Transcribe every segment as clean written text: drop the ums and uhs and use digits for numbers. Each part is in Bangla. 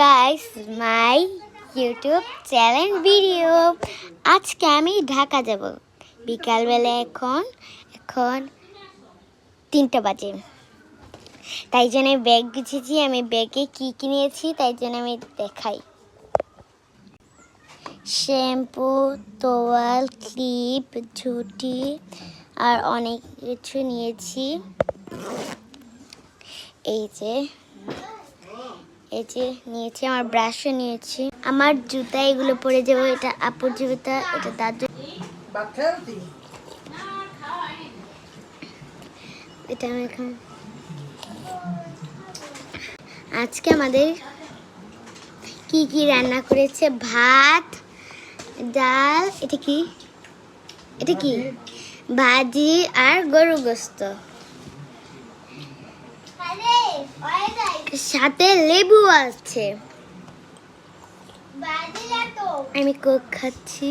Guys, my YouTube channel video. আজকে আমি ঢাকা যাব বিকালবেলা। এখন 3টা বাজে। তাই জন্য ব্যাগ গুছিয়েছি। আমি ব্যাগে কি কি নিয়েছি তাই জন্য আমি দেখাই। শ্যাম্পু, তোয়াল, ক্লিপ, ঝুঁটি আর অনেক কিছু নিয়েছি। এই যে নিয়েছি, আমার ব্রাশও নিয়েছি, আমার জুতা এগুলো পরে যাবো। এটা আপুর জুতা, এটা দাদু। এটা আমি এখন আজকে আমাদের কি কি রান্না করেছে, ভাত, ডাল, এটা কি ভাজি আর গরু গোস্ত, সাথে লেবু আছে। আমি কোক খাচ্ছি।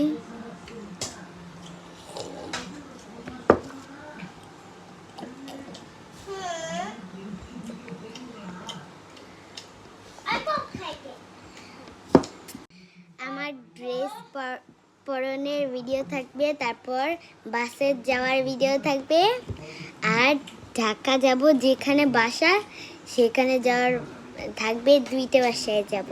আমার ড্রেস পরনের ভিডিও থাকবে, তারপর বাসে যাওয়ার ভিডিও থাকবে, আর ঢাকা যাব যেখানে বাসা সেখানে যাওয়ার থাকবে। 2টা বাসায় যাব।